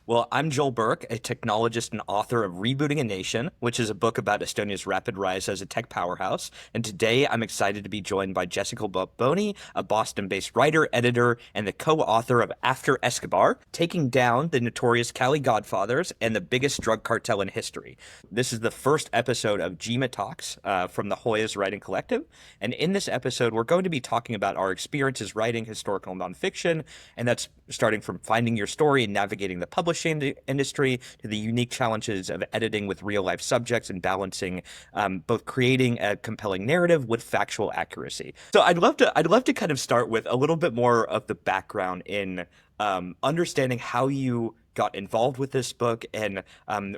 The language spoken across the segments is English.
Well, I'm Joel Burke, a technologist and author of Rebooting a Nation, which is a book about Estonia's rapid rise as a tech powerhouse. And today I'm excited to be joined by Jessica Balboni, a Boston-based writer, editor, and the co-author of After Escobar, Taking Down the Notorious Cali Godfathers and the Biggest Drug Cartel in History. This is the first episode of GEMA Talks from the Hoya Writing Collective. And in this episode, we're going to be talking about our experiences writing historical nonfiction, and that's starting from finding your story and navigating the publishing industry to the unique challenges of editing with real life subjects and balancing both creating a compelling narrative with factual accuracy. So I'd love to kind of start with a little bit more of the background in understanding how you got involved with this book and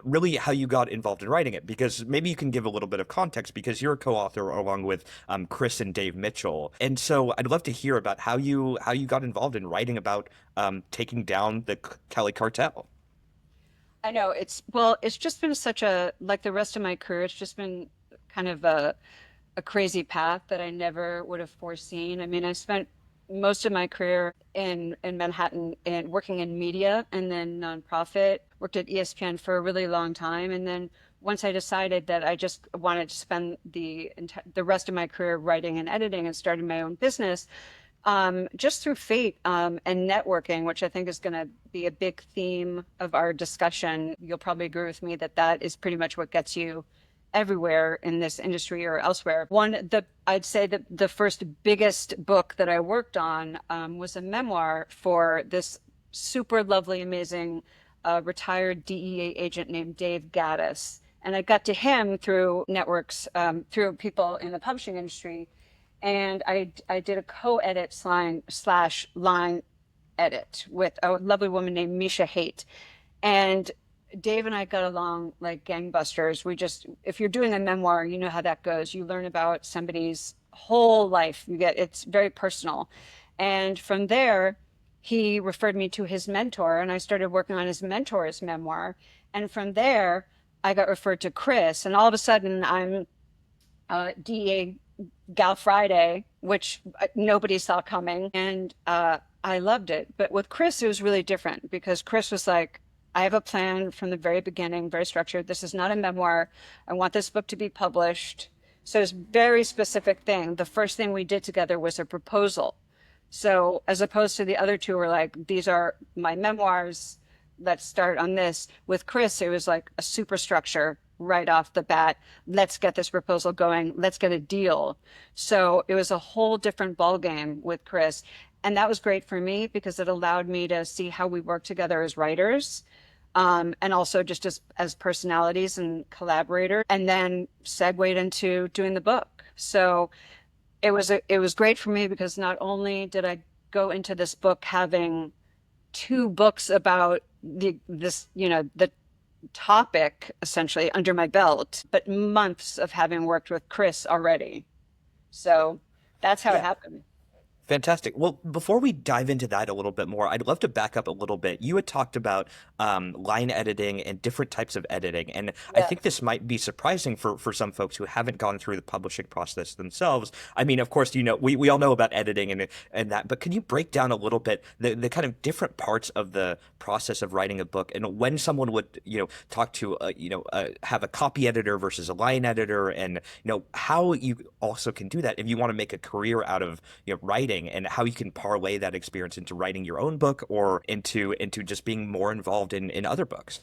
really how you got involved in writing it, because maybe you can give a little bit of context because you're a co-author along with Chris and Dave Mitchell. And so I'd love to hear about how you got involved in writing about taking down the Cali cartel. I know it's just been such a, like the rest of my career, it's just been kind of a crazy path that I never would have foreseen. I mean, I spent most of my career in Manhattan and working in media and then nonprofit, worked at ESPN for a really long time. And then once I decided that I just wanted to spend the rest of my career writing and editing and starting my own business, just through fate and networking, which I think is going to be a big theme of our discussion. You'll probably agree with me that that is pretty much what gets you everywhere in this industry or elsewhere. I'd say that the first biggest book that I worked on was a memoir for this super lovely, amazing retired DEA agent named Dave Gaddis. And I got to him through networks, through people in the publishing industry. And I did a co-edit slash line edit with a lovely woman named Misha Haight. And Dave and I got along like gangbusters. If you're doing a memoir, you know how that goes. You learn about somebody's whole life. It's very personal. And from there, he referred me to his mentor, and I started working on his mentor's memoir. And from there, I got referred to Chris, and all of a sudden, I'm DEA Gal Friday, which nobody saw coming. And I loved it. But with Chris, it was really different because Chris was like, I have a plan from the very beginning, very structured. This is not a memoir. I want this book to be published. So it's a very specific thing. The first thing we did together was a proposal. So as opposed to the other two were like, these are my memoirs. Let's start on this. With Chris, it was like a superstructure right off the bat. Let's get this proposal going. Let's get a deal. So it was a whole different ballgame with Chris. And that was great for me because it allowed me to see how we work together as writers, and also just as personalities and collaborators, and then segued into doing the book. So it was great for me because not only did I go into this book having two books about the topic essentially under my belt, but months of having worked with Chris already. So that's how it Yeah. happened. Fantastic. Well, before we dive into that a little bit more, I'd love to back up a little bit. You had talked about line editing and different types of editing, and I Yeah. think this might be surprising for some folks who haven't gone through the publishing process themselves. I mean, of course, we all know about editing and that, but can you break down a little bit the kind of different parts of the process of writing a book and when someone would talk to have a copy editor versus a line editor, and how you also can do that if you want to make a career out of writing, and how you can parlay that experience into writing your own book or into just being more involved in other books.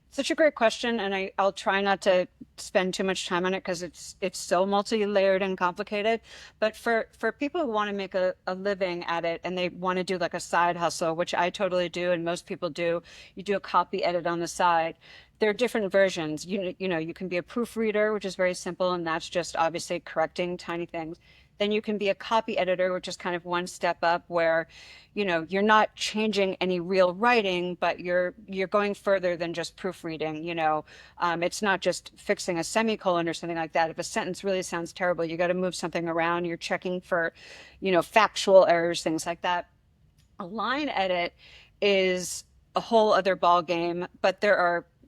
Such a great question, and I'll try not to spend too much time on it because it's so multi-layered and complicated. But for people who want to make a living at it and they want to do like a side hustle, which I totally do, and most people do, you do a copy edit on the side. There are different versions. You can be a proofreader, which is very simple, and that's just obviously correcting tiny things. Then you can be a copy editor, which is kind of one step up where, you're not changing any real writing, but you're going further than just proofreading. It's not just fixing a semicolon or something like that. If a sentence really sounds terrible, you got to move something around. You're checking for, factual errors, things like that. A line edit is a whole other ball game, but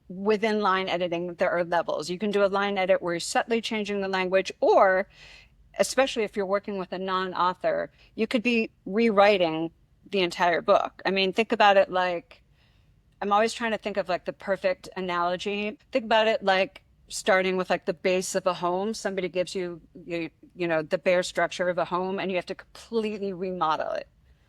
within line editing, there are levels. You can do a line edit where you're subtly changing the language, or especially if you're working with a non-author, you could be rewriting the entire book. I mean, think about it like I'm always trying to think of like the perfect analogy. Think about it like starting with like the base of a home. Somebody gives you the bare structure of a home, and you have to completely remodel it.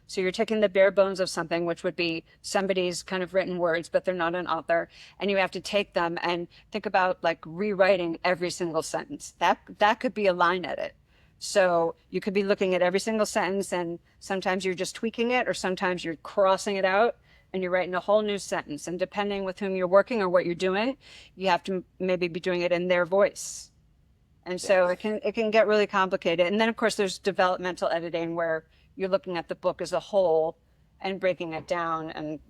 So you're taking the bare bones of something, which would be somebody's kind of written words, but they're not an author, and you have to take them and think about like rewriting every single sentence. That could be a line edit. So you could be looking at every single sentence, and sometimes you're just tweaking it, or sometimes you're crossing it out and you're writing a whole new sentence. And depending with whom you're working or what you're doing, you have to maybe be doing it in their voice. And so it can get really complicated. And then of course there's developmental editing where you're looking at the book as a whole and breaking it down, and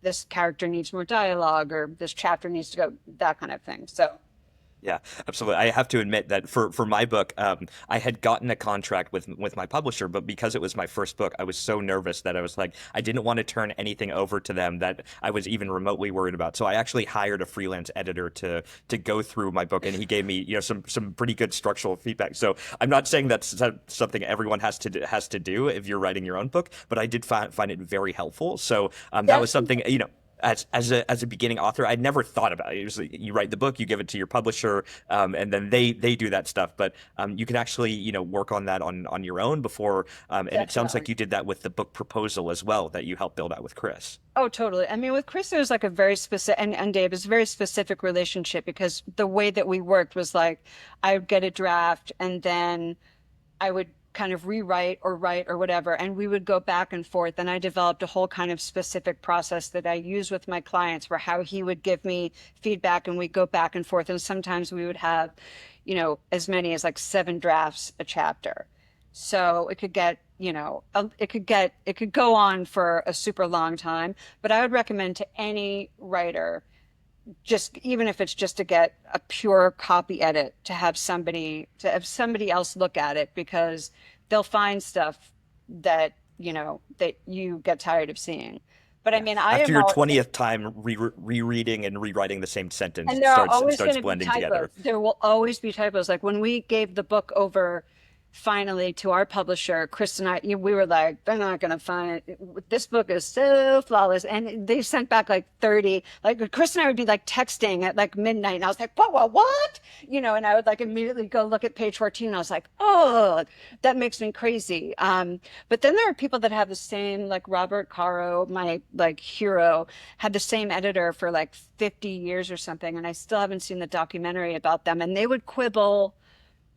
this character needs more dialogue, or this chapter needs to go, that kind of thing. So Yeah, absolutely. I have to admit that for my book, I had gotten a contract with my publisher, but because it was my first book, I was so nervous that I was like, I didn't want to turn anything over to them that I was even remotely worried about. So I actually hired a freelance editor to go through my book, and he gave me some pretty good structural feedback. So I'm not saying that's something everyone has to do if you're writing your own book, but I did find it very helpful. So that was that's something as a beginning author, I'd never thought about it. Usually, you write the book, you give it to your publisher, and then they do that stuff. But you can actually work on that on your own before. And it sounds like definitely. you did that with the book proposal as well that you helped build out with Chris. Oh, totally. I mean, with Chris, it was like a very specific, and Dave, it's a very specific relationship, because the way that we worked was like I would get a draft, and then I would kind of rewrite or write or whatever, and we would go back and forth. And I developed a whole kind of specific process that I use with my clients for how he would give me feedback, and we go back and forth. And sometimes we would have, as many as like 7 drafts a chapter. So it could get, it could go on for a super long time. But I would recommend to any writer, just even if it's just to get a pure copy edit, to have somebody else look at it, because they'll find stuff that that you get tired of seeing. But I Yeah. mean, I After am your all, 20th time rereading and rewriting the same sentence, and it there are starts it always going starts to be blending together. typos. There will always be typos. Like when we gave the book over finally to our publisher, Chris and I, we were like, they're not going to find it. This book is so flawless. And they sent back like 30, like Chris and I would be like texting at like midnight. And I was like, what? And I would like immediately go look at page 14. And I was like, oh, that makes me crazy. But then there are people that have the same, like Robert Caro, my like hero, had the same editor for like 50 years or something. And I still haven't seen the documentary about them. And they would quibble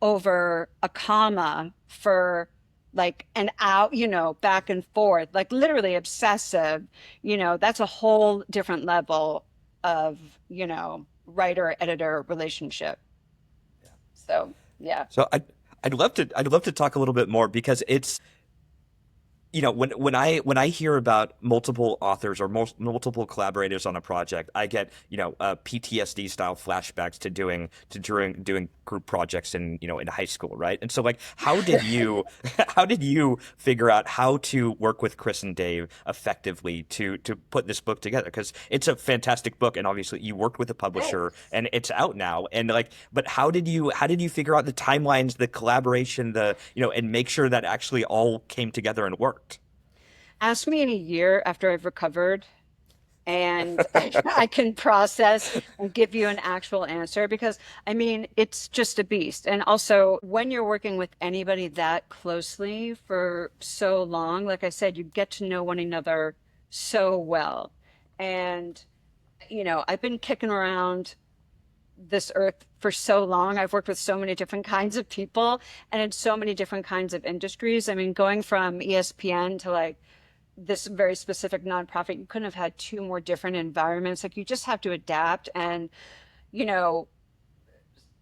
over a comma for like an hour, back and forth, like literally obsessive. That's a whole different level of, writer editor relationship. So, yeah. So I'd love to talk a little bit more because it's when I hear about multiple authors or multiple collaborators on a project, I get PTSD style flashbacks to doing group projects in high school, right? And so like, how did you how did you figure out how to work with Chris and Dave effectively to put this book together? Because it's a fantastic book, and obviously you worked with a publisher, Thanks. and it's out now. And like, but how did you figure out the timelines, the collaboration, and make sure that actually all came together and worked? Ask me in a year after I've recovered, and I can process and give you an actual answer, because I mean, it's just a beast. And also, when you're working with anybody that closely for so long, like I said, you get to know one another so well. And, I've been kicking around this earth for so long. I've worked with so many different kinds of people and in so many different kinds of industries. I mean, going from ESPN to like this very specific nonprofit, you couldn't have had two more different environments. Like you just have to adapt. And, you know,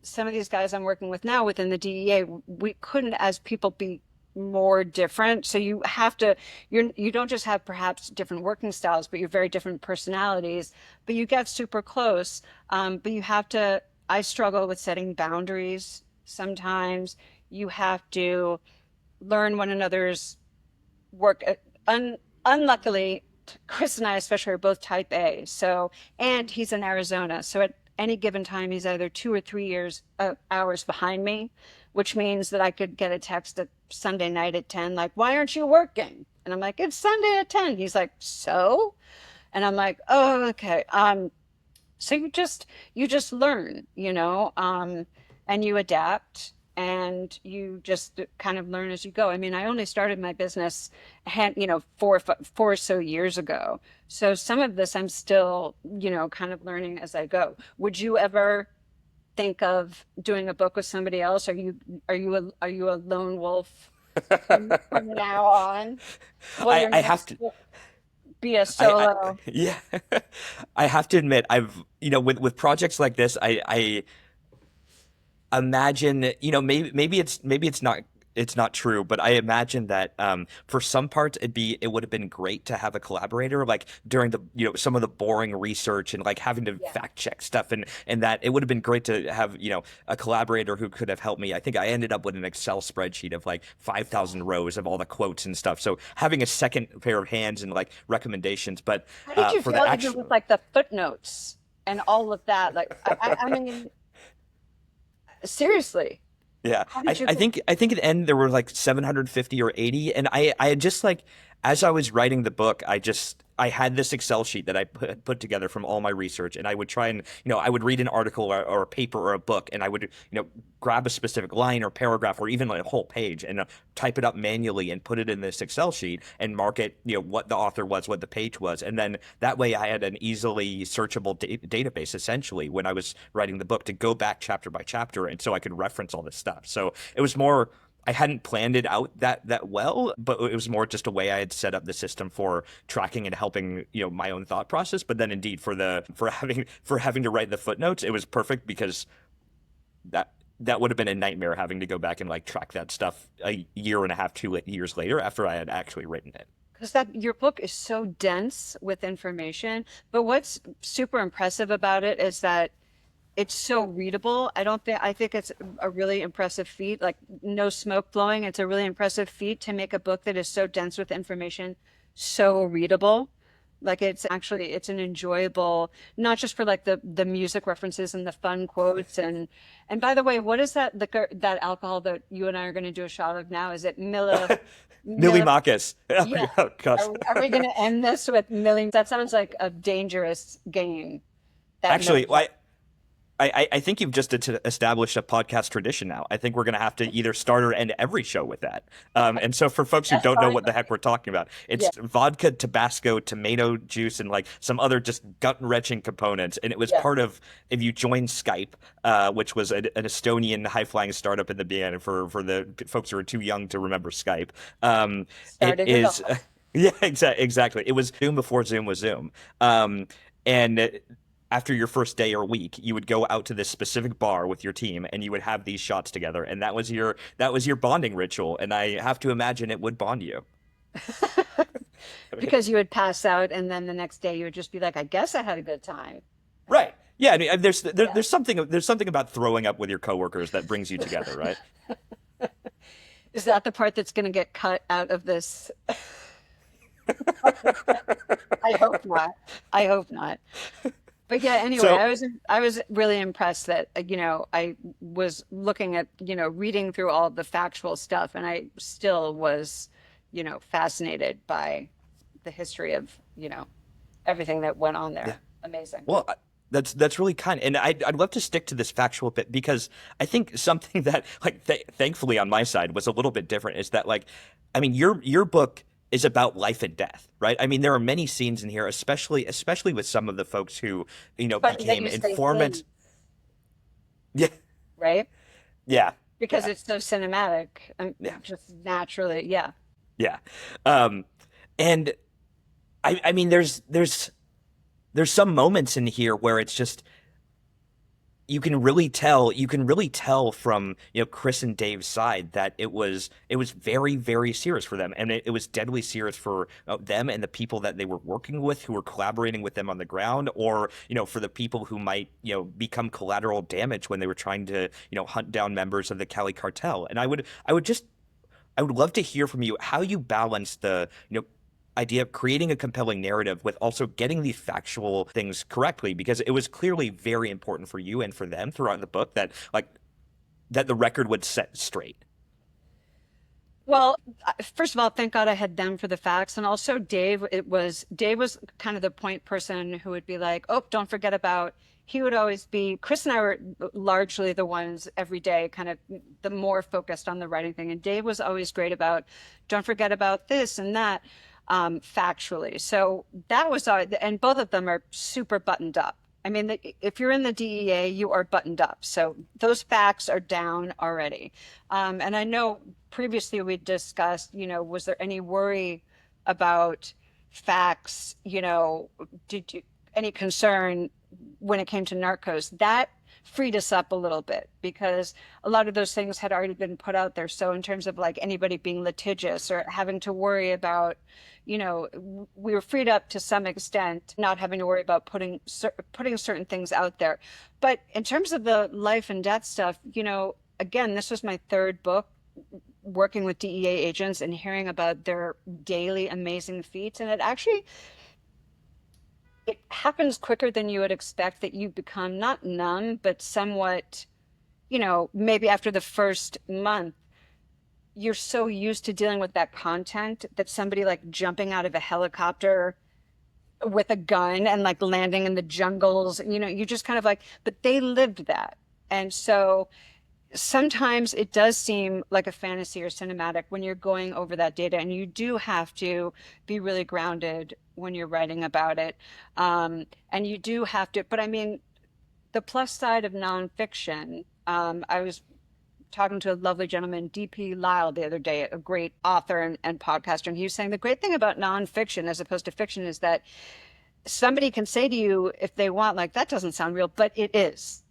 some of these guys I'm working with now within the DEA, we couldn't as people be more different. So you don't just have perhaps different working styles, but you're very different personalities, but you get super close. But you have to, I struggle with setting boundaries sometimes. You have to learn one another's work. Unluckily, Chris and I especially are both type A. So, and he's in Arizona. So at any given time, he's either 2 or 3 hours behind me, which means that I could get a text at Sunday night at 10, like, why aren't you working? And I'm like, it's Sunday at 10. He's like, so? And I'm like, oh, okay. So you just learn, and you adapt and you just kind of learn as you go. I mean, I only started my business, four or so years ago. So some of this I'm still, kind of learning as I go. Would you ever think of doing a book with somebody else? Are you a lone wolf from now on? Will your I have next to book be a I solo? yeah. I have to admit, I've with projects like this, I imagine, maybe it's not true, but I imagine that for some parts it would have been great to have a collaborator, like during the some of the boring research and like having to Yeah. fact check stuff, and that it would have been great to have a collaborator who could have helped me. I think I ended up with an Excel spreadsheet of like 5,000 rows of all the quotes and stuff. So having a second pair of hands and like recommendations, but How did you for feel the even with actual. like the footnotes and all of that? Like, I mean, seriously, Yeah, how I, did you I get? think I think at the end there were like 750 or 80, and I had just like as I was writing the book, I had this Excel sheet that I put together from all my research, and I would try and I would read an article or a paper or a book, and I would grab a specific line or paragraph or even like a whole page and type it up manually and put it in this Excel sheet and mark it what the author was, what the page was, and then that way I had an easily searchable database essentially when I was writing the book to go back chapter by chapter, and so I could reference all this stuff. So it was more. I hadn't planned it out that well, but it was more just a way I had set up the system for tracking and helping, my own thought process. But then indeed for having to write the footnotes, it was perfect because that would have been a nightmare having to go back and like track that stuff a year and a half, 2 years later after I had actually written it. Because that your book is so dense with information, but what's super impressive about it is that it's so readable. I think it's a really impressive feat. Like no smoke blowing. It's a really impressive feat to make a book that is so dense with information, so readable. Like it's an enjoyable, not just for like the music references and the fun quotes and by the way, what is that liquor, that alcohol that you and I are going to do a shot of now? Is it Millie Miller? Marcus. Yeah. Oh gosh. Are we going to end this with Millie? That sounds like a dangerous game. That Miller. Actually, I think you've just established a podcast tradition now. I think we're going to have to either start or end every show with that. And so for folks who That's don't know fine what the with heck me. we're talking about, it's Yeah. vodka, Tabasco, tomato juice, and like some other just gut-wrenching components. And it was Yeah. part of if you joined Skype, which was an Estonian high-flying startup in the beginning for the folks who are too young to remember Skype. It Started it is. all. Yeah, exactly. It was Zoom before Zoom was Zoom. And after your first day or week, you would go out to this specific bar with your team and you would have these shots together, and that was your bonding ritual. And I have to imagine it would bond you. Because you would pass out and then the next day you would just be like, I guess I had a good time. Right. Yeah, I mean, Yeah. there's something about throwing up with your coworkers that brings you together, right? Is that the part that's going to get cut out of this? I hope not. I hope not. But yeah, anyway, So I was really impressed that I was looking at reading through all the factual stuff, and I still was fascinated by the history of everything that went on yeah. there. Amazing. Well, that's really kind, and I'd love to stick to this factual bit because I think something that like thankfully on my side was a little bit different is that like, I mean, your book is about life and death, right? I mean, there are many scenes in here, especially with some of the folks who Funny that became you say informants. things, Yeah, right? yeah, Because yeah, it's so cinematic, yeah, just naturally. Yeah. yeah. Um, and I mean, there's some moments in here where it's just you can really tell from Chris and Dave's side that it was very, very serious for them, and it was deadly serious for them and the people that they were working with who were collaborating with them on the ground, or for the people who might become collateral damage when they were trying to hunt down members of the Cali cartel. And I would love to hear from you how you balance the idea of creating a compelling narrative with also getting these factual things correctly, because it was clearly very important for you and for them throughout the book that the record would set straight. Well, first of all, thank God I had them for the facts. And also Dave was kind of the point person who would be like, oh, don't forget about, he would always be, Chris and I were largely the ones every day, kind of the more focused on the writing thing. And Dave was always great about, don't forget about this and that, factually. So that was, and both of them are super buttoned up. I mean, if you're in the DEA, you are buttoned up. So those facts are down already. And I know previously we discussed, was there any worry about facts? Did you any concern when it came to narcos? That freed us up a little bit because a lot of those things had already been put out there. So in terms of like anybody being litigious or having to worry about, we were freed up to some extent, not having to worry about putting certain things out there. But in terms of the life and death stuff, again, this was my third book working with DEA agents and hearing about their daily amazing feats. And it happens quicker than you would expect that you become not numb, but somewhat, maybe after the first month, you're so used to dealing with that content that somebody like jumping out of a helicopter with a gun and like landing in the jungles, you just kind of like, but they lived that. And so sometimes it does seem like a fantasy or cinematic when you're going over that data, and you do have to be really grounded when you're writing about it. And you do have to, but I mean, the plus side of nonfiction, I was talking to a lovely gentleman, DP Lyle, the other day, a great author and podcaster, and he was saying the great thing about nonfiction as opposed to fiction is that somebody can say to you if they want, like, that doesn't sound real, but it is.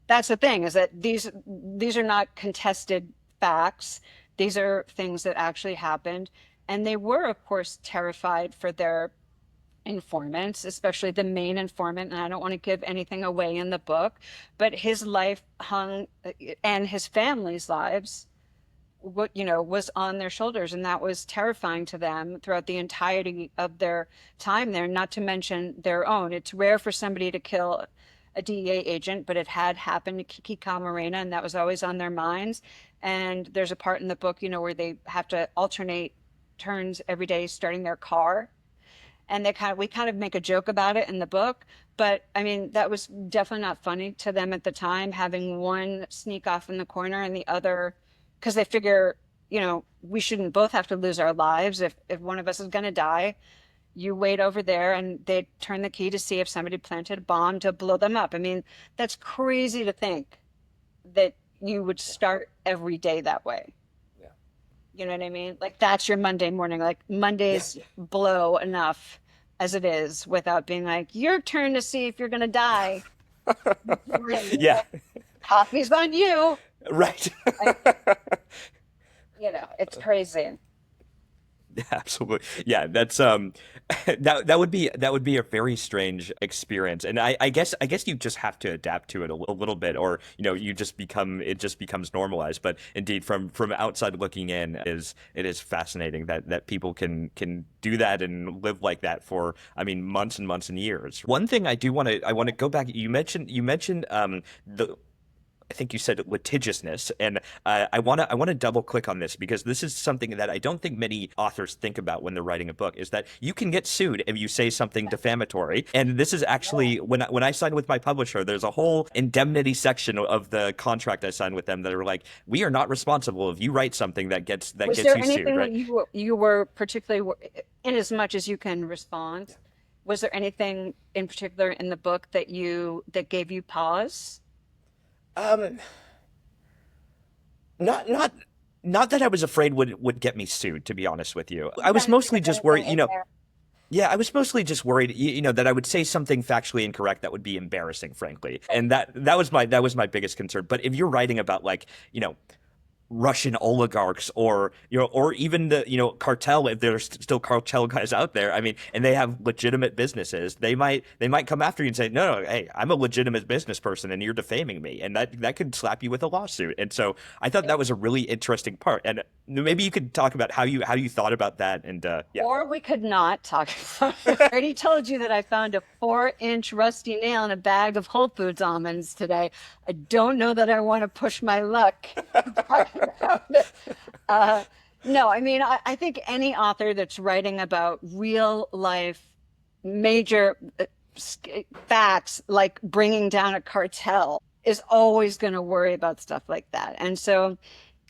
That's the thing, is that these are not contested facts. These are things that actually happened. And they were, of course, terrified for their informants, especially the main informant. And I don't want to give anything away in the book, but his life hung, and his family's lives, was on their shoulders. And that was terrifying to them throughout the entirety of their time there, not to mention their own. It's rare for somebody to kill a DEA agent, but it had happened to Kiki Camarena, and that was always on their minds. And there's a part in the book, where they have to alternate turns every day starting their car. And we kind of make a joke about it in the book. But I mean, that was definitely not funny to them at the time, having one sneak off in the corner and the other, because they figure, we shouldn't both have to lose our lives. If one of us is going to die, you wait over there, and they turn the key to see if somebody planted a bomb to blow them up. I mean, that's crazy to think that you would start every day that way. Yeah. You know what I mean? Like that's your Monday morning. Like Mondays blow enough as it is without being like, your turn to see if you're going to die. Yeah. Coffee's on you. Right. It's crazy. Absolutely. Yeah, that's that would be a very strange experience. And I guess you just have to adapt to it a little bit, or you just it just becomes normalized. But indeed, from outside looking in, it is fascinating that people can do that and live like that for, I mean, months and months and years. One thing I want to go back. You mentioned the, I think you said litigiousness, and I want to double click on this because this is something that I don't think many authors think about when they're writing a book, is that you can get sued if you say something defamatory. And this is actually, when I signed with my publisher, there's a whole indemnity section of the contract I signed with them that are like, we are not responsible if you write something that gets Was you there sued, anything right? that you were particularly, in as much as you can respond, was there anything in particular in the book that gave you pause? Um, not not that I was afraid would get me sued, to be honest with you. I was Trying to think mostly of just anything worried, in there. yeah, I was mostly just worried, that I would say something factually incorrect that would be embarrassing, frankly. And that was my biggest concern. But if you're writing about, like, Russian oligarchs, or even the cartel, if there's still cartel guys out there, I mean, and they have legitimate businesses, they might come after you and say, no, no, hey, I'm a legitimate business person and you're defaming me, and that could slap you with a lawsuit. And so I thought that was a really interesting part, and maybe you could talk about how you thought about that. And yeah. Or we could not talk about it. I already told you that I found a 4-inch rusty nail in a bag of Whole Foods almonds today. I don't know that I want to push my luck talking about it. Uh, No, I mean, I think any author that's writing about real life major facts, like bringing down a cartel, is always going to worry about stuff like that. And so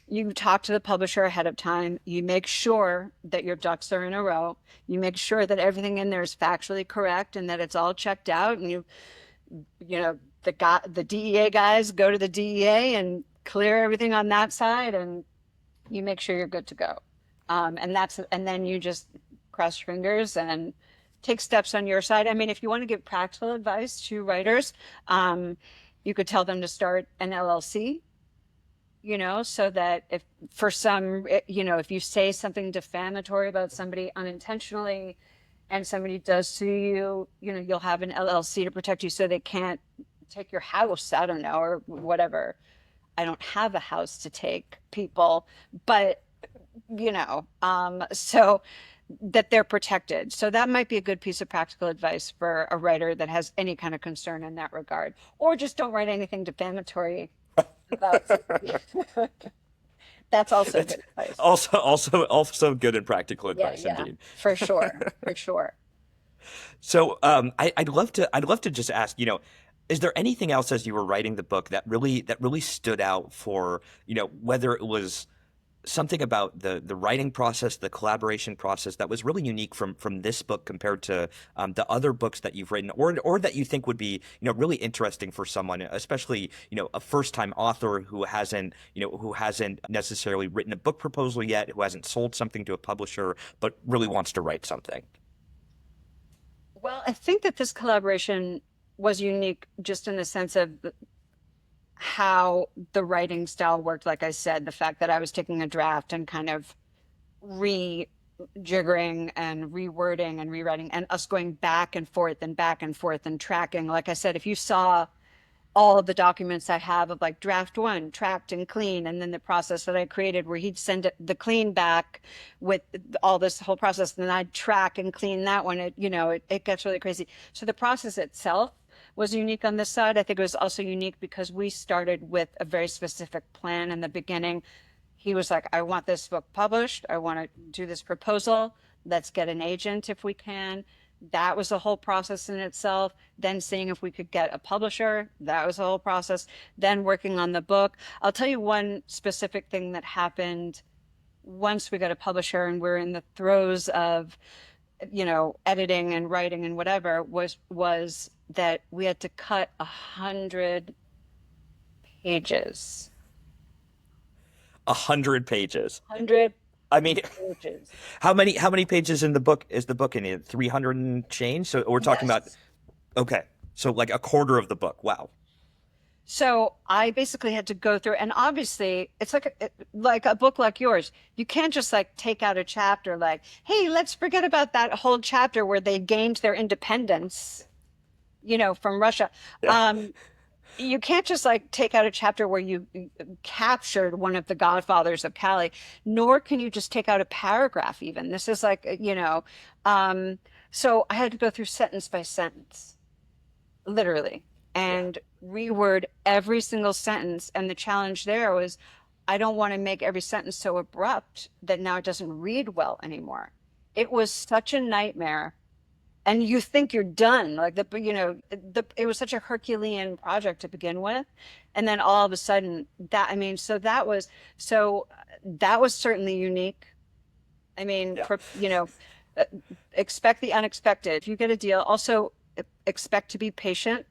you talk to the publisher ahead of time. You make sure that your ducks are in a row. You make sure that everything in there is factually correct and that it's all checked out. And the DEA guys go to the DEA and clear everything on that side, and you make sure you're good to go. And then you just cross your fingers and take steps on your side. I mean, if you want to give practical advice to writers, you could tell them to start an LLC, so that if for some, if you say something defamatory about somebody unintentionally and somebody does sue you, you'll have an LLC to protect you so they can't take your house, I don't know, or whatever. I don't have a house to take people, but so that they're protected. So that might be a good piece of practical advice for a writer that has any kind of concern in that regard. Or just don't write anything defamatory about somebody. That's also It's good advice. also good and practical Yeah, advice yeah, indeed. for sure, for sure. So I'd love to just ask, is there anything else as you were writing the book that really stood out for, whether it was something about the writing process, the collaboration process that was really unique from this book compared to the other books that you've written, or that you think would be really interesting for someone, especially a first time author who hasn't necessarily written a book proposal yet, who hasn't sold something to a publisher, but really wants to write something. Well, I think that this collaboration was unique just in the sense of how the writing style worked. Like I said, the fact that I was taking a draft and kind of rejiggering and rewording and rewriting, and us going back and forth and tracking. Like I said, if you saw all of the documents I have of like draft one, tracked and clean, and then the process that I created where he'd send the clean back with all this whole process, and then I'd track and clean that one. It gets really crazy. So the process itself was unique on this side. I think it was also unique because we started with a very specific plan in the beginning. He was like, I want this book published. I want to do this proposal. Let's get an agent if we can. That was a whole process in itself. Then seeing if we could get a publisher, that was a whole process. Then working on the book. I'll tell you one specific thing that happened once we got a publisher and we're in the throes of, editing and writing and whatever, was that we had to cut 100 pages. 100 pages. 100 I mean, pages. how many pages in the book is the book in it? 300 and change. So we're talking about, Yes. okay, so like a quarter of the book. Wow. So I basically had to go through, and obviously it's like a book like yours. You can't just like take out a chapter like, hey, let's forget about that whole chapter where they gained their independence, from Russia. Yeah. Um, you can't just like take out a chapter where you captured one of the Godfathers of Cali, nor can you just take out a paragraph even. This is like, so I had to go through sentence by sentence, literally, Yeah. and reword every single sentence. And the challenge there was I don't want to make every sentence so abrupt that now it doesn't read well anymore. It was such a nightmare. And you think you're done, like it was such a Herculean project to begin with, and then all of a sudden that was certainly unique. I mean, Yeah. uh, expect the unexpected. If you get a deal, also expect to be patient.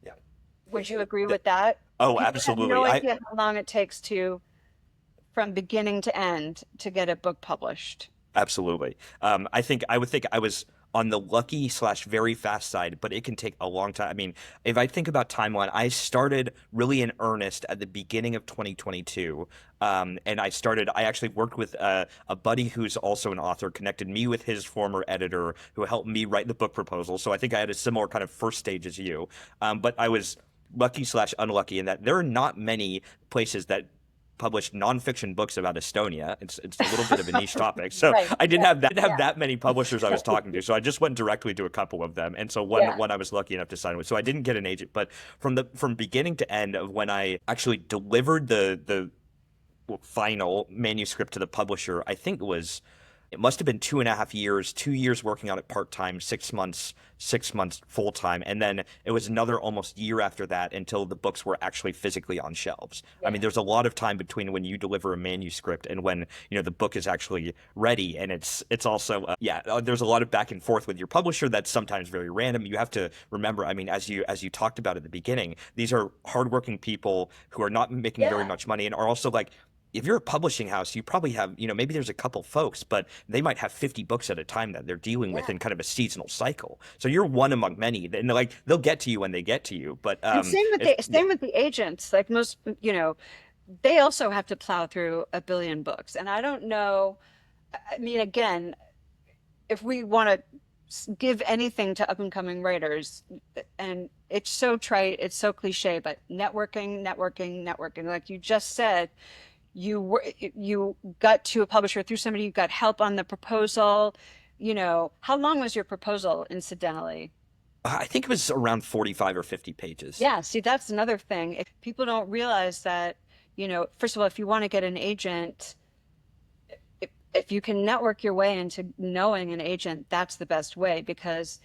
Yeah. Would you agree Yeah. with that? Oh, People have no absolutely. idea how long it takes from beginning to end, to get a book published. Absolutely. I would think I was on the lucky slash very fast side, but it can take a long time. I mean, if I think about timeline, I started really in earnest at the beginning of 2022. And I actually worked with a buddy who's also an author, connected me with his former editor who helped me write the book proposal. So I think I had a similar kind of first stage as you. But I was lucky slash unlucky in that there are not many places that published nonfiction books about Estonia. It's a little bit of a niche topic. So Right. I didn't Yeah. have that didn't have Yeah. that many publishers I was talking to. So I just went directly to a couple of them. And so one Yeah. one I was lucky enough to sign with. So I didn't get an agent, but from beginning to end of when I actually delivered the final manuscript to the publisher, I think it must have been 2.5 years, 2 years working on it part-time, 6 months, 6 months full-time. And then it was another almost year after that until the books were actually physically on shelves. I Yeah. mean, there's a lot of time between when you deliver a manuscript and when, the book is actually ready. And it's also, there's a lot of back and forth with your publisher that's sometimes very random. You have to remember, I mean, as you talked about at the beginning, these are hardworking people who are not making very Yeah. much money and are also like, if you're a publishing house, you probably have, maybe there's a couple folks, but they might have 50 books at a time that they're dealing with Yeah. in kind of a seasonal cycle. So you're one among many, and like they'll get to you when they get to you. But And same with if the yeah, same with the agents. Like most, they also have to plow through a billion books. And I don't know, I mean, again, if we want to give anything to up and coming writers, and it's so trite, it's so cliche, but networking, networking, networking. Like you just said, you got to a publisher through somebody, you got help on the proposal. How long was your proposal, incidentally? I think it was around 45 or 50 pages. Yeah, see, that's another thing. If people don't realize that, first of all, if you want to get an agent, if you can network your way into knowing an agent, that's the best way because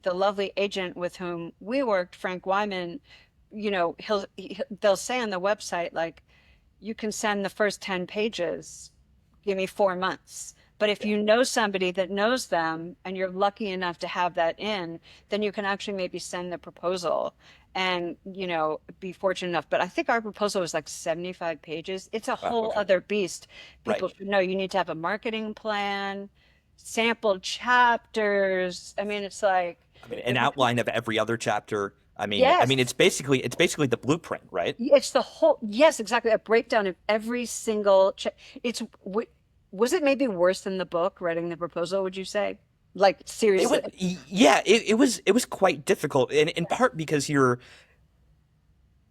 the lovely agent with whom we worked, Frank Wyman, they'll say on the website, like, you can send the first 10 pages, give me 4 months. But if you know somebody that knows them and you're lucky enough to have that in, then you can actually maybe send the proposal and, be fortunate enough. But I think our proposal was like 75 pages. It's a Wow, whole okay. other beast. Right. People should know you need to have a marketing plan, sample chapters. I mean, it's like, I mean, an outline of every other chapter. I mean, yes, it's basically the blueprint, right? it's the whole, yes, exactly. A breakdown of every single, it's, was it maybe worse than the book, writing the proposal, would you say? Like, It was, seriously. yeah, it was quite difficult, and in part because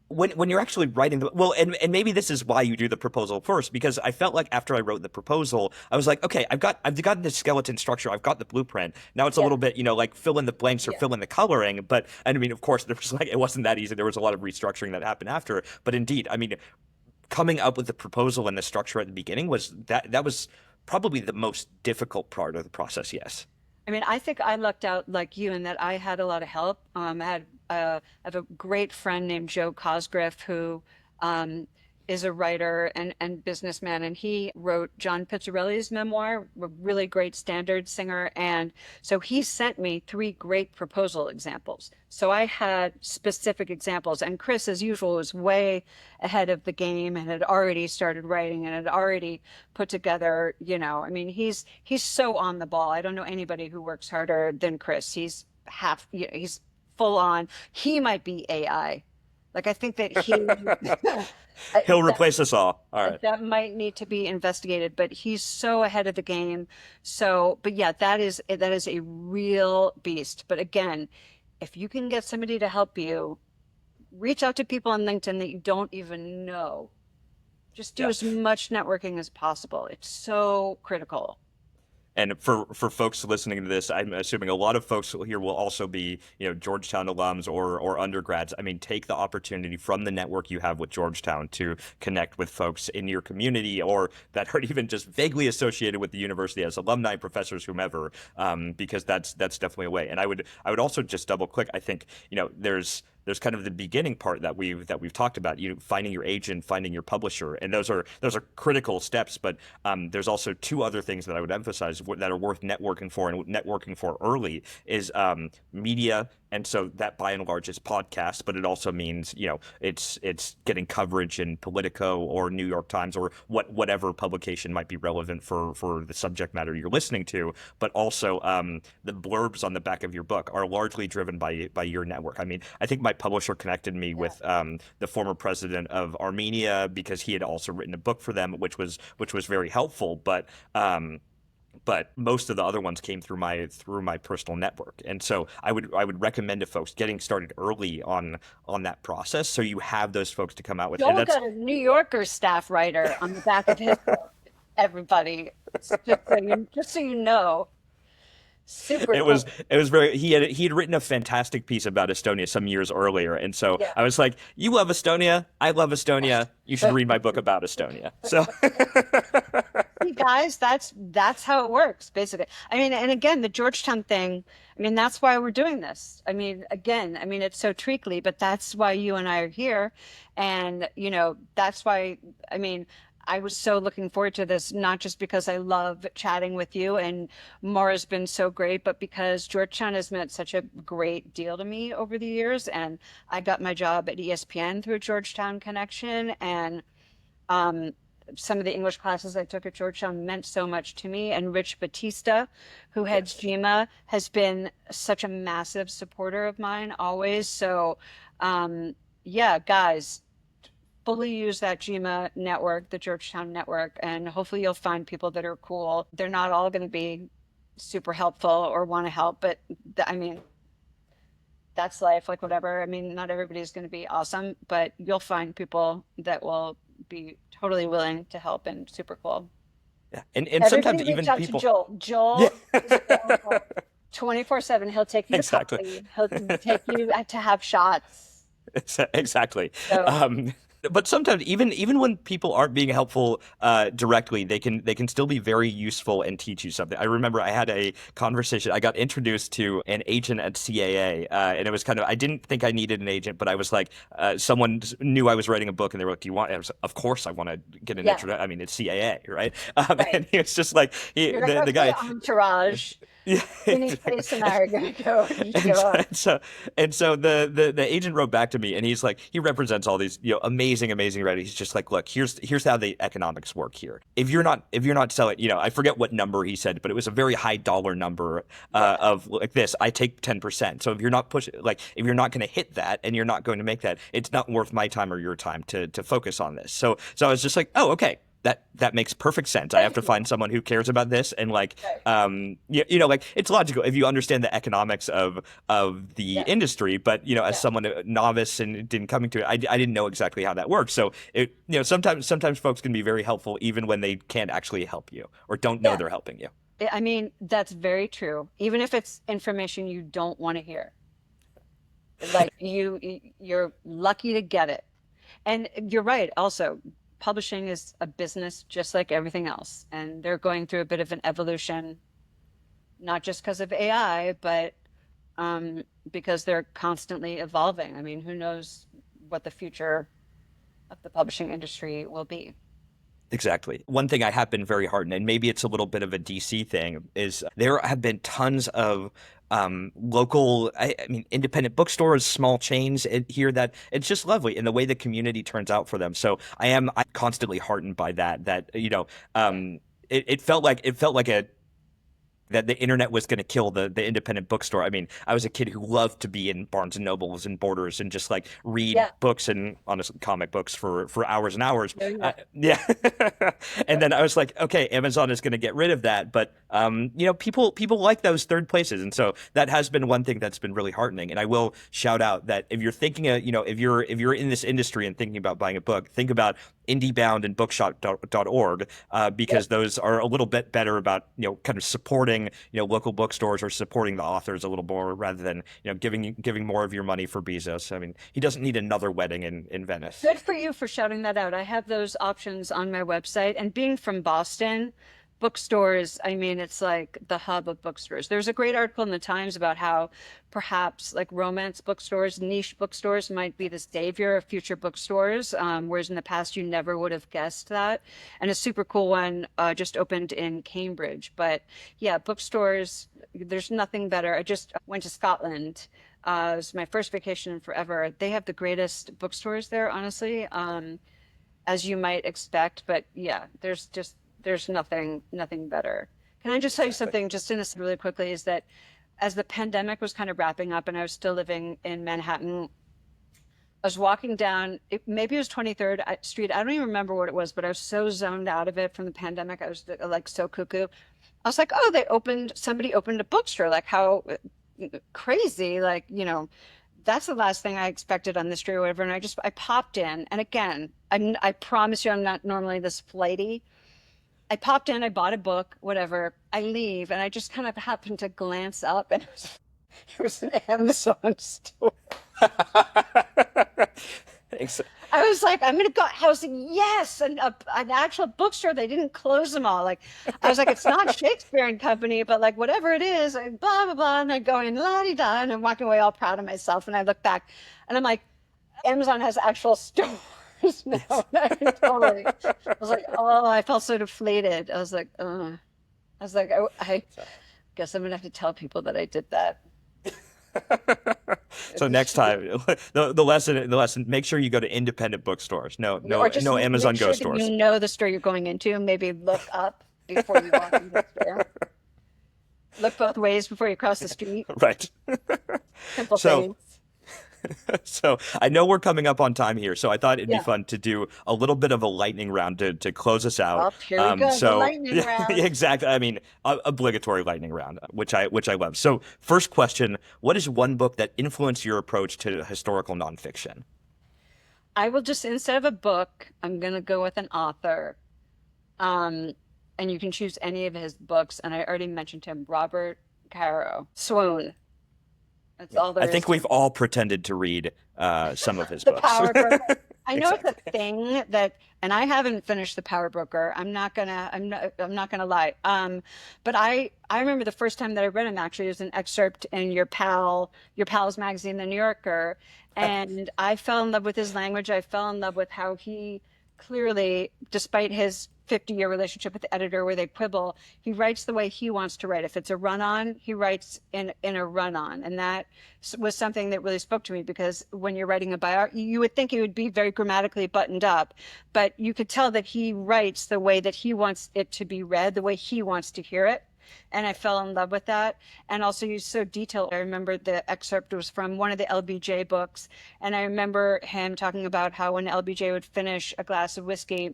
when you're actually writing and maybe this is why you do the proposal first, because I felt like after I wrote the proposal I was like, okay, I've got the skeleton structure, I've got the blueprint. Now it's a Yeah, little bit, like fill in the blanks or yeah. fill in the coloring. But I mean, of course, there was like, it wasn't that easy. There was a lot of restructuring that happened after. But indeed, I mean, coming up with the proposal and the structure at the beginning was probably the most difficult part of the process. Yes. I mean, I think I lucked out like you in that I had a lot of help. I have a great friend named Joe Cosgriff who um, is a writer and businessman, and he wrote John Pizzarelli's memoir, a really great standard singer. And so he sent me three great proposal examples. So I had specific examples, and Chris, as usual, was way ahead of the game and had already started writing and had already put together, I mean, he's so on the ball. I don't know anybody who works harder than Chris. He's full on. He might be AI. Like I think that He'll that replace us all right. that might need to be investigated, but he's so ahead of the game. So, but yeah, that is a real beast. But again, if you can get somebody to help you, reach out to people on LinkedIn that you don't even know. Just do Yeah. as much networking as possible. It's so critical. And for folks listening to this, I'm assuming a lot of folks here will also be, Georgetown alums or undergrads. I mean, take the opportunity from the network you have with Georgetown to connect with folks in your community or that are even just vaguely associated with the university as alumni, professors, whomever, because that's definitely a way. And I would also just double click. I think, there's kind of the beginning part that we've talked about, finding your agent, finding your publisher, and those are critical steps. But there's also two other things that I would emphasize that are worth networking for and networking for early is media. And so that by and large is podcasts, but it also means, it's getting coverage in Politico or New York Times or whatever publication might be relevant for the subject matter you're listening to. But also the blurbs on the back of your book are largely driven by your network. I mean, I think my publisher connected me Yeah. with the former president of Armenia because he had also written a book for them, which was very helpful. But most of the other ones came through my personal network. And so I would recommend to folks getting started early on that process so you have those folks to come out with. And Joel that's got a New Yorker staff writer on the back of his book. Everybody, just so you know. Super It was cool. it was very he had written a fantastic piece about Estonia some years earlier, and so Yeah. I was like, "You love Estonia, I love Estonia. You should read my book about Estonia." So You guys, that's how it works, basically. I mean, and again, the Georgetown thing, I mean, that's why we're doing this. I mean, again, I mean, it's so treacly, but that's why you and I are here. And, that's why, I mean, I was so looking forward to this, not just because I love chatting with you and Maura's been so great, but because Georgetown has meant such a great deal to me over the years. And I got my job at ESPN through a Georgetown connection. And um, some of the English classes I took at Georgetown meant so much to me. And Rich Batista, who heads yes, GEMA, has been such a massive supporter of mine always. So, um, yeah, guys, fully use that GEMA network, the Georgetown network, and hopefully you'll find people that are cool. They're not all going to be super helpful or want to help, but I mean, that's life, like whatever. I mean, not everybody's going to be awesome, but you'll find people that will be totally willing to help and super cool. yeah, and Everybody sometimes reach even out to people, Joel. yeah, Joel is available 24/7. He'll take you to exactly. coffee. He'll take you to have shots. Exactly. So, But sometimes even when people aren't being helpful directly, they can still be very useful and teach you something. I remember I had a conversation. I got introduced to an agent at CAA, and it was kind of I didn't think I needed an agent, but I was like, someone knew I was writing a book, and they were like, "Do you want?" I was, of course, I want to get an yeah, introduction. I mean, it's CAA, right? right. And he was just like You're like, the okay, guy. entourage. Yeah, Vinny exactly. Pace and I are gonna go And go so, on. and so, and so the agent wrote back to me, and he's like, he represents all these amazing writers. He's just like, look, here's how the economics work here. If you're not selling, I forget what number he said, but it was a very high dollar number Yeah, of like this. I take 10%. So if you're not pushing, like if you're not going to hit that, and you're not going to make that, it's not worth my time or your time to focus on this. So I was just like, oh, okay. That makes perfect sense. I have thank to you. find someone who cares about this and like Right. like it's logical if you understand the economics of the Yeah, industry, but as yeah, someone novice and didn't coming to it, I didn't know exactly how that works. So it sometimes folks can be very helpful even when they can't actually help you or don't know yeah. they're helping you. I mean, that's very true. Even if it's information you don't want to hear, like you're lucky to get it. And you're right. Also, publishing is a business just like everything else, and they're going through a bit of an evolution, not just because of AI, but because they're constantly evolving. I mean, who knows what the future of the publishing industry will be? Exactly. One thing I have been very heartened, and maybe it's a little bit of a DC thing, is there have been tons of local, I mean, independent bookstores, small chains here that it's just lovely in the way the community turns out for them. So I'm constantly heartened by that. Yeah. It felt like a that the internet was going to kill the independent bookstore. I mean, I was a kid who loved to be in Barnes and Nobles and Borders and just like read Yeah. books and honestly comic books for hours and hours. No, yeah. Yeah, and then I was like, okay, Amazon is going to get rid of that, but people like those third places, and so that has been one thing that's been really heartening. And I will shout out that if you're thinking, if you're in this industry and thinking about buying a book, think about IndieBound and Bookshop.org Yep. because those are a little bit better about kind of supporting local bookstores or supporting the authors a little more rather than giving more of your money for Bezos. I mean, he doesn't need another wedding in Venice. Good for you for shouting that out. I have those options on my website. And being from Boston, bookstores, I mean, it's like the hub of bookstores. There's a great article in the Times about how perhaps like romance bookstores, niche bookstores might be the savior of future bookstores, whereas in the past you never would have guessed that. And a super cool one just opened in Cambridge. But yeah, bookstores, there's nothing better. I just went to Scotland. It was my first vacation in forever. They have the greatest bookstores there, honestly, as you might expect. But yeah, there's nothing better. Can I just tell you Exactly. something just in this really quickly is that as the pandemic was kind of wrapping up and I was still living in Manhattan, I was walking down, maybe it was 23rd Street. I don't even remember what it was, but I was so zoned out of it from the pandemic. I was like so cuckoo. I was like, oh, somebody opened a bookstore. Like how crazy. Like, that's the last thing I expected on the street or whatever. And I popped in. And again, I promise you, I'm not normally this flighty. I popped in, I bought a book, whatever. I leave, and I just kind of happened to glance up, and it was an Amazon store. Ex- I was like, I'm gonna go. I was like, yes, an actual bookstore. They didn't close them all. Like, I was like, it's not Shakespeare and Company, but like whatever it is, like, blah blah blah. And I'm going la di da, and I'm walking away all proud of myself. And I look back, and I'm like, Amazon has actual stores now. And I was like, oh, I felt so deflated. I was like, I guess I'm gonna have to tell people that I did that. So next time, the lesson, make sure you go to independent bookstores. No, Or no, just no Amazon make Go sure that stores. you know the store you're going into. Maybe look up before you walk into the store. Look both ways before you cross the street. Right. Simple So, things. so I know we're coming up on time here, so I thought it'd be Yeah. fun to do a little bit of a lightning round to close us out. Well, here we go. The So lightning yeah, round. exactly. I mean, obligatory lightning round, which I love. So first question: what is one book that influenced your approach to historical nonfiction? I will just, instead of a book, I'm going to go with an author. Um, and you can choose any of his books. And I already mentioned him, Robert Caro. Swoon. That's all there I is think to we've it. all pretended to read some of his The books. Power Broker. I know it's a Exactly. thing that, and I haven't finished The Power Broker. I'm not gonna lie. But I remember the first time that I read him actually was an excerpt in your pal's magazine, The New Yorker, and I fell in love with his language. I fell in love with how he clearly, despite his 50-year relationship with the editor where they quibble, he writes the way he wants to write. If it's a run-on, he writes in a run-on, and that was something that really spoke to me because when you're writing a bio, you would think it would be very grammatically buttoned up, but you could tell that he writes the way that he wants it to be read, the way he wants to hear it. And I fell in love with that. And also, he's so detailed. I remember the excerpt was from one of the LBJ books. And I remember him talking about how when LBJ would finish a glass of whiskey,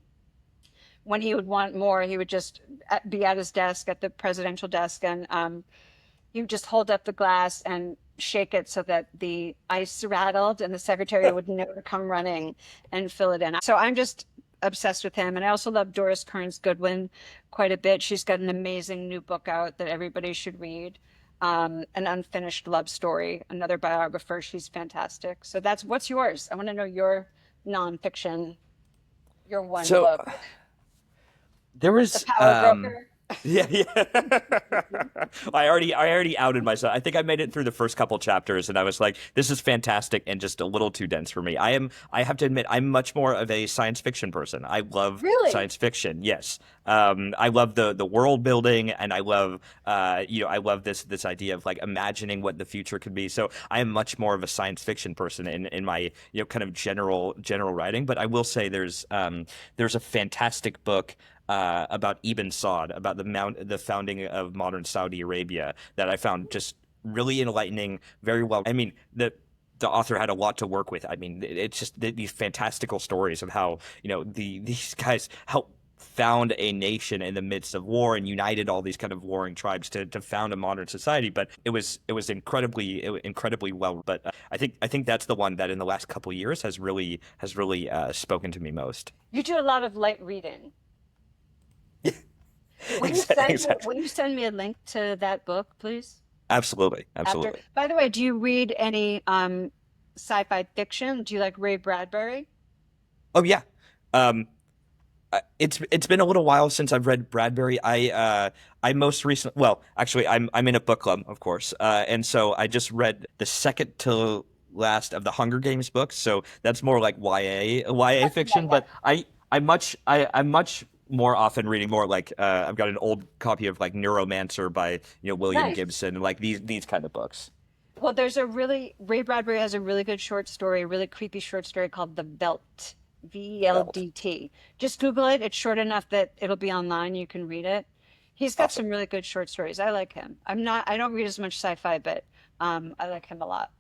when he would want more, he would just be at his desk, at the presidential desk, and he would just hold up the glass and shake it so that the ice rattled, and the secretary would know to come running and fill it in. So I'm just obsessed with him. And I also love Doris Kearns Goodwin quite a bit. She's got an amazing new book out that everybody should read. An unfinished love story, another biographer. She's fantastic. So that's what's yours. I want to know your nonfiction, your one So book. there The was Power Broker. yeah, yeah. I already outed myself. I think I made it through the first couple chapters and I was like, this is fantastic and just a little too dense for me. I have to admit, I'm much more of a science fiction person. I love Really? science fiction. Yes. I love the world building and I love I love this idea of like imagining what the future could be. So I am much more of a science fiction person in my kind of general writing. But I will say there's a fantastic book about Ibn Saud, about the founding of modern Saudi Arabia, that I found just really enlightening, very well. I mean, the author had a lot to work with. I mean, it's just these fantastical stories of how these guys helped found a nation in the midst of war and united all these kind of warring tribes to found a modern society. But it was incredibly well. But I think that's the one that in the last couple of years has really spoken to me most. You do a lot of light reading. Exactly. Will you send me a link to that book, please? Absolutely, After, absolutely. by the way, do you read any sci-fi fiction? Do you like Ray Bradbury? Oh yeah. Um, it's been a little while since I've read Bradbury. I most recently, well, actually, I'm in a book club, of course, and so I just read the second to last of the Hunger Games books. So that's more like YA Yeah, fiction. yeah. But I'm much more often reading more like I've got an old copy of like Neuromancer by William Nice. Gibson, like these kind of books. Well, Ray Bradbury has a really good short story, a really creepy short story called The Velt, Belt. VELDT. Just Google it. It's short enough that it'll be online. You can read it. He's got Awesome. some really good short stories. I like him. I don't read as much sci-fi, but I like him a lot.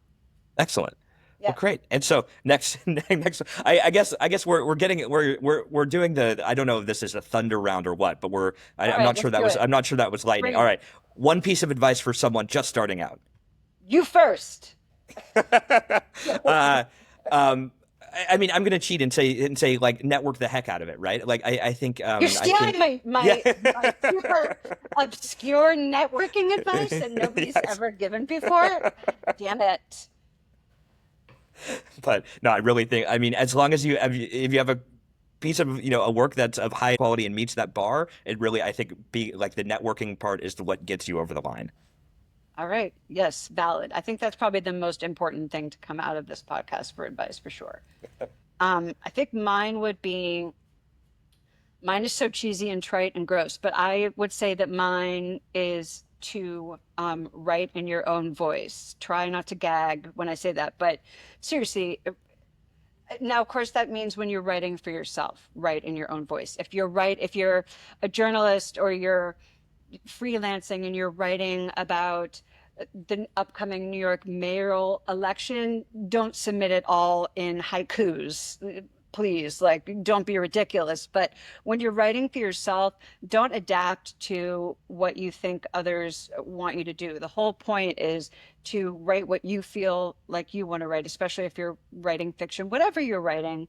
Excellent. Well, Yeah. great. And so next, next, I guess we're getting it. We're doing the. I don't know if this is a thunder round or what, but All I'm right, not sure let's that do was. it. I'm not sure that was lightning. Bring All it. right. One piece of advice for someone just starting out. You first. uh, um, I mean, I'm gonna cheat and say like network the heck out of it, right? Like I think You're I stealing think yeah. my super obscure networking advice that nobody's Yes. ever given before. Damn it. But no, I really think, I mean, as long as you have, if you have a piece of, a work that's of high quality and meets that bar, it really, I think, be like the networking part is what gets you over the line. All right. Yes, valid. I think that's probably the most important thing to come out of this podcast for advice for sure. I think mine is so cheesy and trite and gross, but I would say that mine is to write in your own voice. Try not to gag when I say that, but seriously, now of course that means when you're writing for yourself, write in your own voice. If you're a journalist or you're freelancing and you're writing about the upcoming New York mayoral election, don't submit it all in haikus. Please, like, don't be ridiculous. But when you're writing for yourself, don't adapt to what you think others want you to do. The whole point is to write what you feel like you want to write, especially if you're writing fiction, whatever you're writing.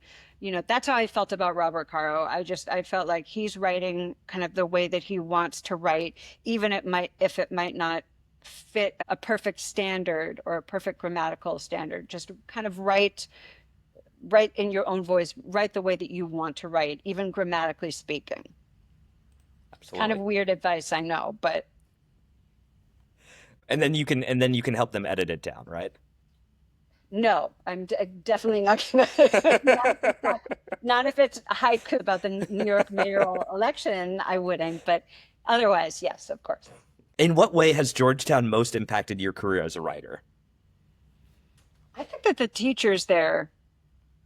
That's how I felt about Robert Caro. I felt like he's writing kind of the way that he wants to write, even if it might not fit a perfect standard or a perfect grammatical standard. Just kind of write in your own voice, write the way that you want to write, even grammatically speaking. Kind of Absolutely. weird advice, I know, but And then you can help them edit it down, right? no, definitely not gonna, not if it's a haiku about the New York mayoral election, I wouldn't, but otherwise, yes, of course. In what way has Georgetown most impacted your career as a writer? I think that the teachers there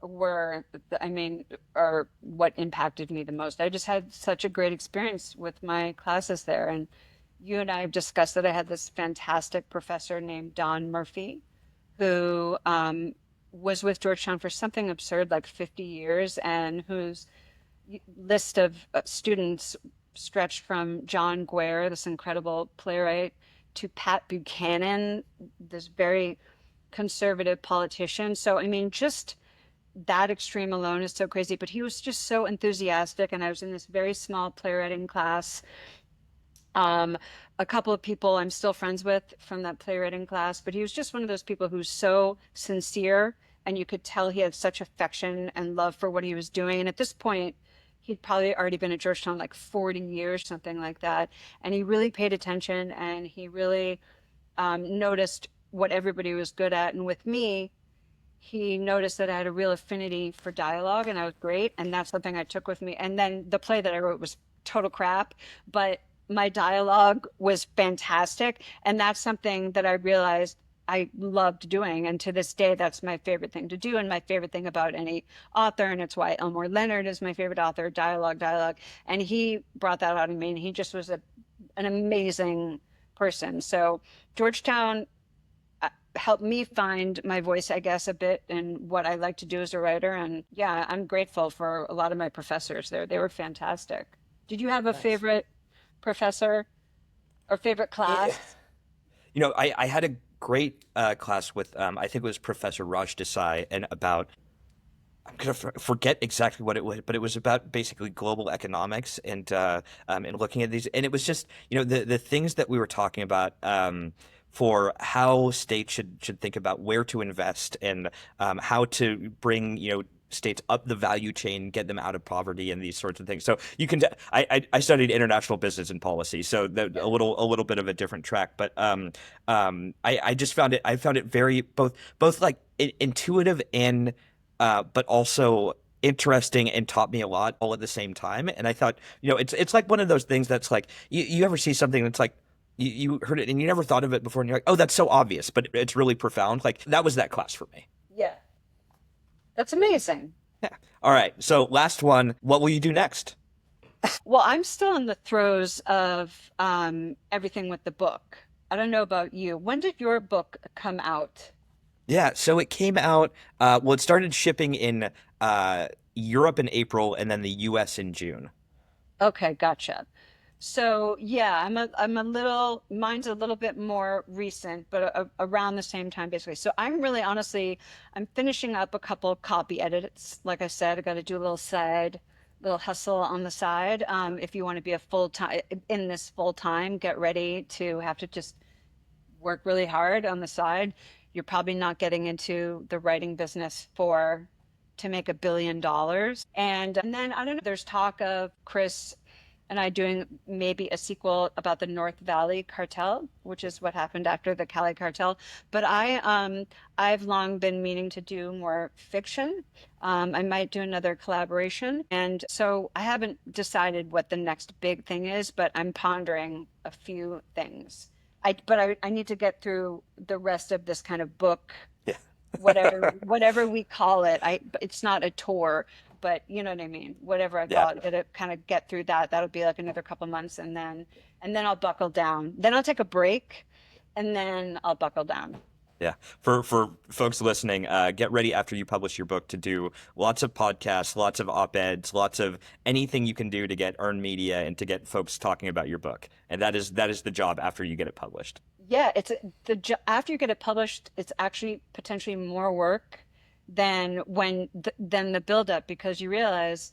were, I mean, are what impacted me the most. I just had such a great experience with my classes there. And you and I have discussed that I had this fantastic professor named Don Murphy, who was with Georgetown for something absurd like 50 years, and whose list of students stretched from John Guare, this incredible playwright, to Pat Buchanan, this very conservative politician. So, I mean, just that extreme alone is so crazy, but he was just so enthusiastic. And I was in this very small playwriting class. Um, a couple of people I'm still friends with from that playwriting class, but he was just one of those people who's so sincere, and you could tell he had such affection and love for what he was doing. And at this point, he'd probably already been at Georgetown like 40 years, something like that. And he really paid attention, and he really noticed what everybody was good at. And with me, he noticed that I had a real affinity for dialogue, and I was great. And that's something I took with me. And then the play that I wrote was total crap, but my dialogue was fantastic. And that's something that I realized I loved doing. And to this day, that's my favorite thing to do, and my favorite thing about any author. And it's why Elmore Leonard is my favorite author, dialogue, dialogue. And he brought that out of me, and he just was an amazing person. So Georgetown helped me find my voice, I guess, a bit in what I like to do as a writer. And yeah, I'm grateful for a lot of my professors there. They were fantastic. Did you have a Nice. favorite professor or favorite Eh, class? I had a great class with I think it was Professor Raj Desai, and about I'm gonna forget exactly what it was, but it was about basically global economics and looking at these, and it was just the things that we were talking about for how states should think about where to invest and how to bring states up the value chain, get them out of poverty, and these sorts of things. So you can. I studied international business and policy, so Yeah. a little bit of a different track, but I just found it. I found it very both like intuitive and but also interesting, and taught me a lot all at the same time. And I thought, it's like one of those things that's like you ever see something that's like you heard it and you never thought of it before, and you're like, oh, that's so obvious, but it's really profound. Like that was that class for me. Yeah. That's amazing. Yeah. All right. So last one. What will you do next? Well, I'm still in the throes of everything with the book. I don't know about you. When did your book come out? Yeah. So it came out. Well, it started shipping in Europe in April, and then the U.S. in June. Okay, gotcha. So yeah, I'm a little, mine's a little bit more recent, but around the same time basically. So I'm really honestly, I'm finishing up a couple copy edits. Like I said, I got to do a little hustle on the side. If you want to be a full time in this full time, get ready to have to just work really hard on the side. You're probably not getting into the writing business for to make $1 billion. And then I don't know, there's talk of Chris and I doing maybe a sequel about the North Valley cartel, which is what happened after the Cali cartel. But I've long been meaning to do more fiction. I might do another collaboration. And so I haven't decided what the next big thing is, but I'm pondering a few things. But I need to get through the rest of this kind of book, Yeah. whatever we call it. It's not a tour, but you know what I mean. Whatever I Yeah. call it, gotta kind of get through that. That'll be like another couple months, and then I'll buckle down. Then I'll take a break, and then I'll buckle down. Yeah. For folks listening, get ready after you publish your book to do lots of podcasts, lots of op-eds, lots of anything you can do to get earned media and to get folks talking about your book. And that is the job after you get it published. Yeah, after you get it published, it's actually potentially more work than the buildup because you realize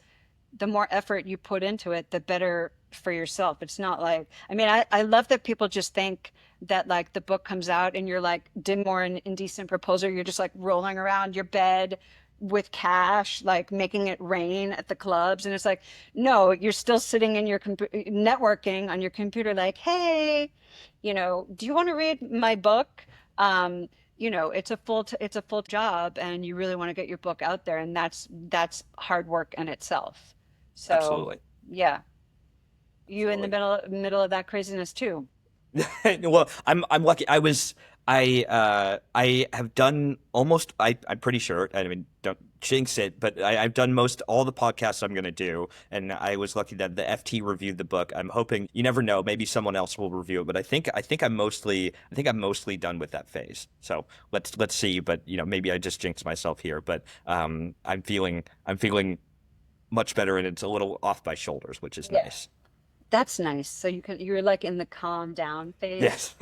the more effort you put into it, the better for yourself. It's not like, I mean, I love that people just think that like the book comes out and you're like Dim Moore and Indecent Proposal, you're just like rolling around your bed with cash, like making it rain at the clubs. And it's like, no, you're still sitting in your networking on your computer, like, hey, do you want to read my book? It's a full job and you really want to get your book out there. And that's hard work in itself. So Absolutely. yeah, you in the Absolutely. middle of that craziness too. Well, I'm lucky. I have done almost I'm pretty sure. I mean, don't jinx it, but I've done most all the podcasts I'm gonna do, and I was lucky that the FT reviewed the book. I'm hoping you never know, maybe someone else will review it, but I think I'm mostly done with that phase. So let's see. But maybe I just jinxed myself here. But I'm feeling much better, and it's a little off my shoulders, which is Yeah, nice. that's nice. So you're like in the calm down phase. Yes.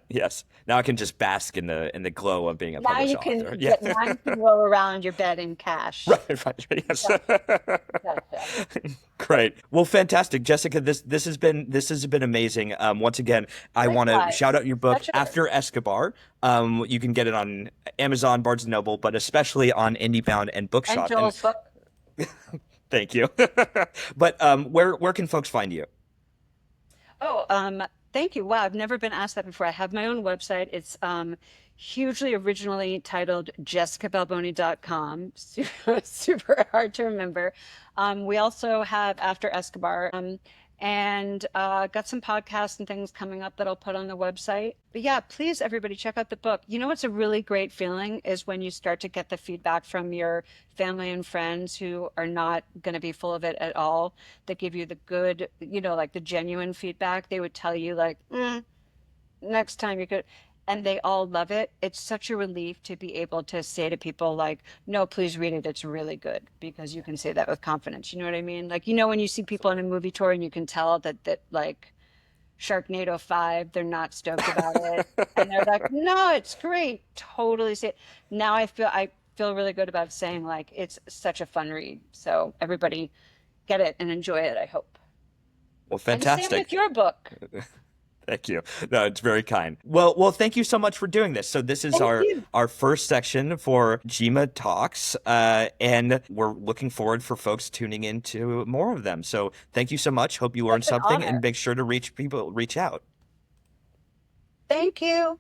Yes. Now I can just bask in the glow of being a Now published you can author. Yeah. now you can roll around your bed in cash. Right, right, right. Yes. Gotcha, gotcha. Great. Well, fantastic, Jessica. This has been amazing. Once again, I want to shout Likewise. out your book Pleasure. After Escobar. You can get it on Amazon, Barnes and Noble, but especially on IndieBound and And Bookshop. And Joel's book. thank you. But where can folks find you? Oh, thank you. Wow, I've never been asked that before. I have my own website. It's hugely originally titled jessicabalboni.com. Super, super hard to remember. We also have After Escobar, and got some podcasts and things coming up that I'll put on the website. But yeah, please, everybody, check out the book. You know what's a really great feeling is when you start to get the feedback from your family and friends who are not going to be full of it at all, that give you the good, like the genuine feedback. They would tell you like, next time you could, and they all love it. It's such a relief to be able to say to people like, no, please read it, it's really good, because you can say that with confidence. You know what I mean? Like, when you see people on a movie tour and you can tell that like Sharknado 5, they're not stoked about it, and they're like, no, it's great, totally say it. Now I feel really good about saying like it's such a fun read, so everybody get it and enjoy it, I hope. Well, And same with fantastic. your book. Thank you. No, it's very kind. Well, thank you so much for doing this. So this is Thank our you. our first section for GEMA Talks, and we're looking forward for folks tuning into more of them. So thank you so much. Hope you learned Such an something, and honor. make sure to reach out. Thank you.